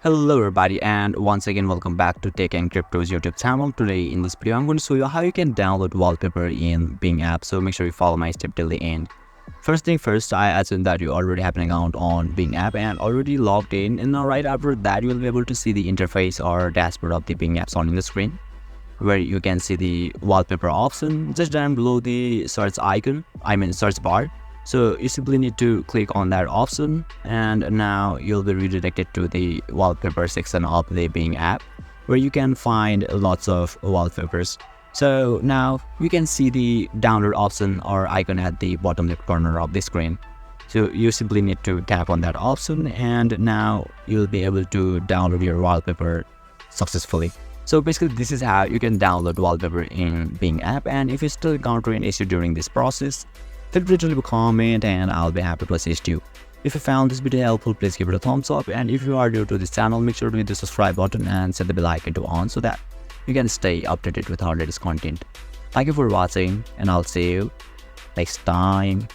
Hello everybody, and once again welcome back to Tech and Crypto's YouTube channel. Today in this video I'm going to show you how you can download wallpaper in Bing app, so make sure you follow my step till the end. First thing first, I assume that you already have an account on Bing app and already logged in, and now right after that you will be able to see the interface or dashboard of the Bing apps on the screen, where you can see the wallpaper option just down below the search icon, search bar. So you simply need to click on that option, and now you'll be redirected to the wallpaper section of the Bing app, where you can find lots of wallpapers. So now you can see the download option or icon at the bottom left corner of the screen. So you simply need to tap on that option, and now you'll be able to download your wallpaper successfully. So basically this is how you can download wallpaper in Bing app, and if you still encounter an issue during this process, feel free to leave a comment and I'll be happy to assist you. If you found this video helpful, please give it a thumbs up, and if you are new to this channel, make sure to hit the subscribe button and set the bell icon to on so that you can stay updated with our latest content. Thank you for watching, and I'll see you next time.